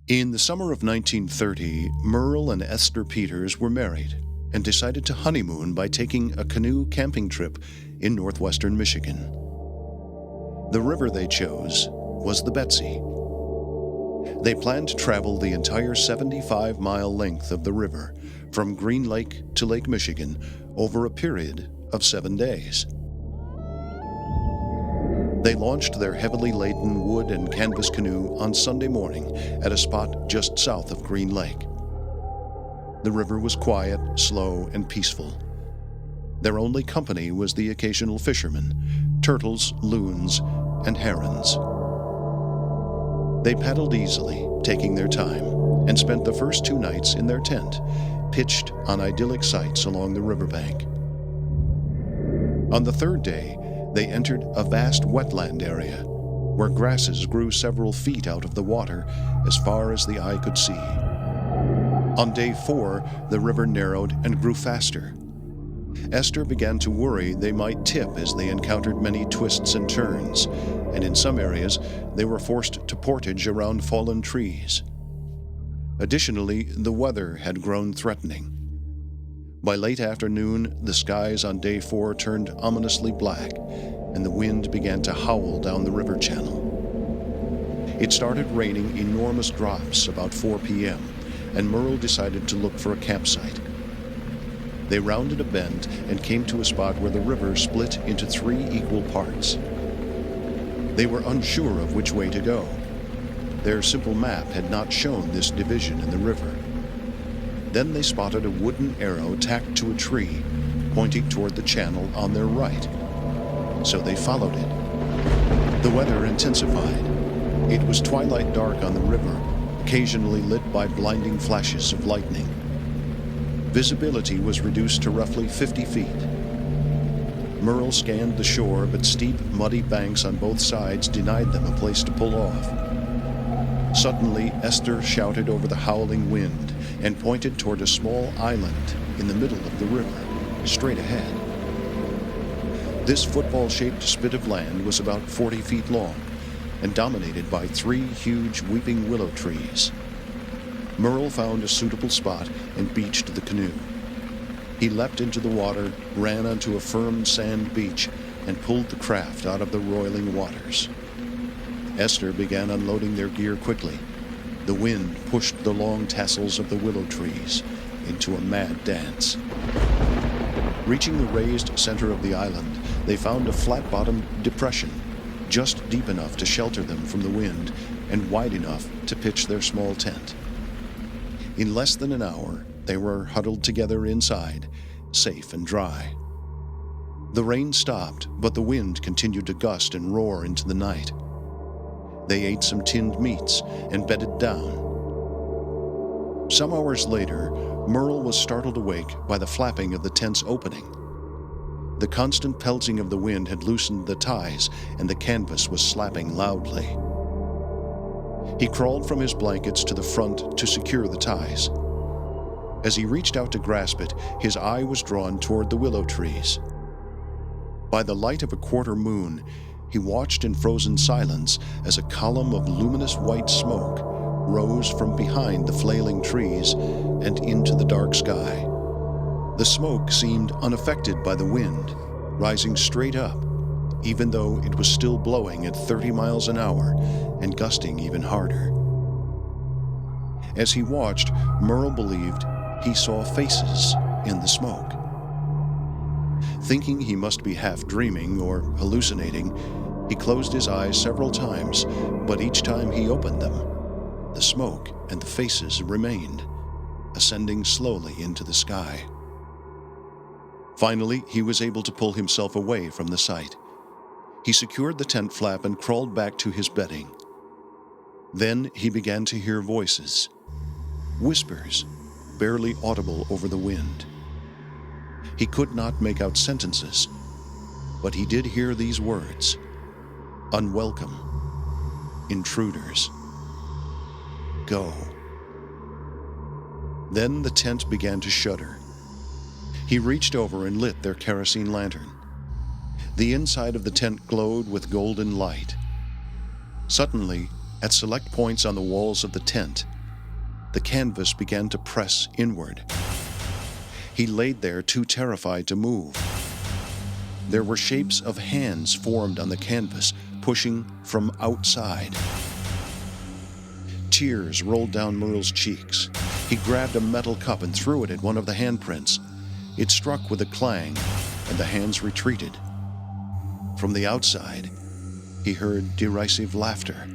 In the summer of 1930, Merle and Esther Peters were married and decided to honeymoon by taking a canoe camping trip in northwestern Michigan. The river they chose was the Betsy. They planned to travel the entire 75-mile length of the river from Green Lake to Lake Michigan over a period of 7 days. They launched their heavily laden wood and canvas canoe on Sunday morning at a spot just south of Green Lake. The river was quiet, slow, and peaceful. Their only company was the occasional fishermen, turtles, loons, and herons. They paddled easily, taking their time, and spent the first 2 nights in their tent, pitched on idyllic sites along the riverbank. On the 3rd day, they entered a vast wetland area where grasses grew several feet out of the water as far as the eye could see. On day 4, the river narrowed and grew faster. Esther began to worry they might tip as they encountered many twists and turns, and in some areas they were forced to portage around fallen trees. Additionally, the weather had grown threatening. By late afternoon, the skies on day 4 turned ominously black, and the wind began to howl down the river channel. It started raining enormous drops about 4 p.m., and Merle decided to look for a campsite. They rounded a bend and came to a spot where the river split into 3 equal parts. They were unsure of which way to go. Their simple map had not shown this division in the river. Then they spotted a wooden arrow tacked to a tree, pointing toward the channel on their right. So they followed it. The weather intensified. It was twilight dark on the river, occasionally lit by blinding flashes of lightning. Visibility was reduced to roughly 50 feet. Merle scanned the shore, but steep, muddy banks on both sides denied them a place to pull off. Suddenly, Esther shouted over the howling wind and pointed toward a small island in the middle of the river, straight ahead. This football-shaped spit of land was about 40 feet long and dominated by 3 huge weeping willow trees. Merle found a suitable spot and beached the canoe. He leapt into the water, ran onto a firm sand beach, and pulled the craft out of the roiling waters. Esther began unloading their gear quickly. The wind pushed the long tassels of the willow trees into a mad dance. Reaching the raised center of the island, they found a flat-bottomed depression, just deep enough to shelter them from the wind and wide enough to pitch their small tent. In less than an hour, they were huddled together inside, safe and dry. The rain stopped, but the wind continued to gust and roar into the night. They ate some tinned meats and bedded down. Some hours later, Merle was startled awake by the flapping of the tent's opening. The constant pelting of the wind had loosened the ties, and the canvas was slapping loudly. He crawled from his blankets to the front to secure the ties. As he reached out to grasp it, his eye was drawn toward the willow trees. By the light of a quarter moon, he watched in frozen silence as a column of luminous white smoke rose from behind the flailing trees and into the dark sky. The smoke seemed unaffected by the wind, rising straight up, even though it was still blowing at 30 miles an hour and gusting even harder. As he watched, Merle believed he saw faces in the smoke. Thinking he must be half dreaming or hallucinating, he closed his eyes several times, but each time he opened them, the smoke and the faces remained, ascending slowly into the sky. Finally, he was able to pull himself away from the sight. He secured the tent flap and crawled back to his bedding. Then he began to hear voices, whispers, barely audible over the wind. He could not make out sentences, but he did hear these words: unwelcome, intruders, go. Then the tent began to shudder. He reached over and lit their kerosene lantern. The inside of the tent glowed with golden light. Suddenly, at select points on the walls of the tent, the canvas began to press inward. He laid there too terrified to move. There were shapes of hands formed on the canvas, pushing from outside. Tears rolled down Merle's cheeks. He grabbed a metal cup and threw it at one of the handprints. It struck with a clang, and the hands retreated. From the outside, he heard derisive laughter.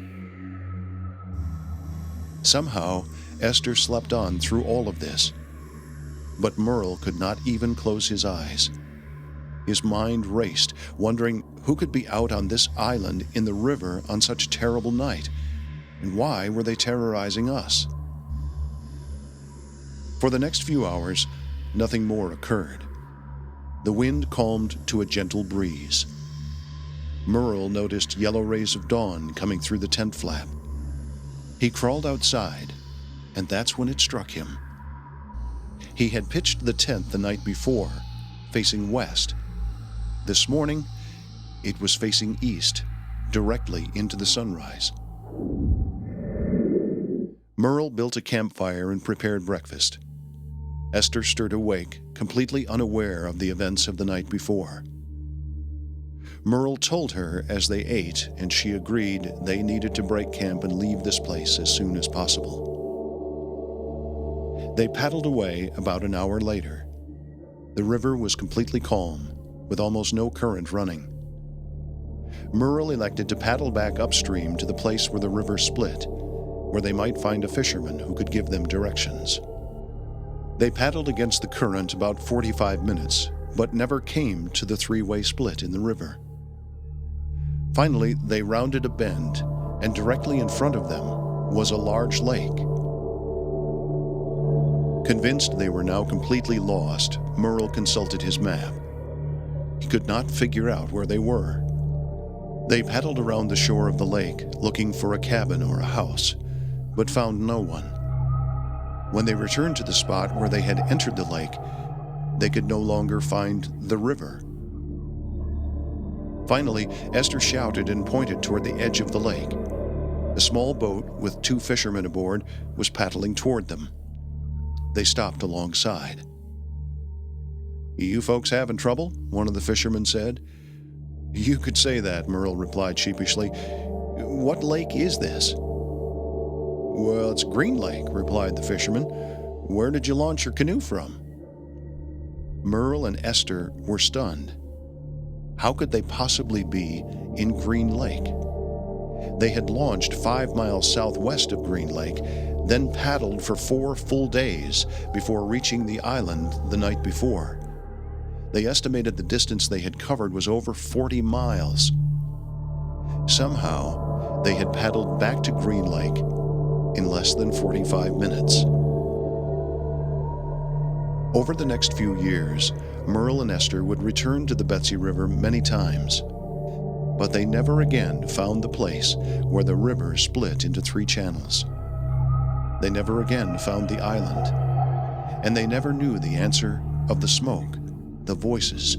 Somehow, Esther slept on through all of this. But Merle could not even close his eyes. His mind raced, wondering who could be out on this island in the river on such a terrible night, and why were they terrorizing us? For the next few hours, nothing more occurred. The wind calmed to a gentle breeze. Merle noticed yellow rays of dawn coming through the tent flap. He crawled outside, and that's when it struck him. He had pitched the tent the night before, facing west. This morning, it was facing east, directly into the sunrise. Merle built a campfire and prepared breakfast. Esther stirred awake, completely unaware of the events of the night before. Merle told her as they ate, and she agreed they needed to break camp and leave this place as soon as possible. They paddled away about an hour later. The river was completely calm, with almost no current running. Merle elected to paddle back upstream to the place where the river split, where they might find a fisherman who could give them directions. They paddled against the current about 45 minutes, but never came to the three-way split in the river. Finally, they rounded a bend, and directly in front of them was a large lake. Convinced they were now completely lost, Merle consulted his map. He could not figure out where they were. They paddled around the shore of the lake, looking for a cabin or a house, but found no one. When they returned to the spot where they had entered the lake, they could no longer find the river. Finally, Esther shouted and pointed toward the edge of the lake. A small boat with 2 fishermen aboard was paddling toward them. They stopped alongside. "You folks having trouble?" one of the fishermen said. "You could say that," Merle replied sheepishly. "What lake is this?" "Well, it's Green Lake," replied the fisherman. "Where did you launch your canoe from?" Merle and Esther were stunned. How could they possibly be in Green Lake? They had launched 5 miles southwest of Green Lake, then paddled for 4 full days before reaching the island the night before. They estimated the distance they had covered was over 40 miles. Somehow, they had paddled back to Green Lake in less than 45 minutes. Over the next few years, Merle and Esther would return to the Betsy River many times, but they never again found the place where the river split into 3 channels. They never again found the island, and they never knew the answer of the smoke, the voices,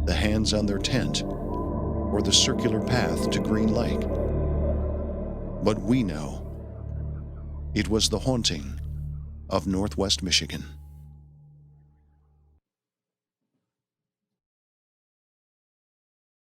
the hands on their tent, or the circular path to Green Lake. But we know it was the haunting of Northwest Michigan.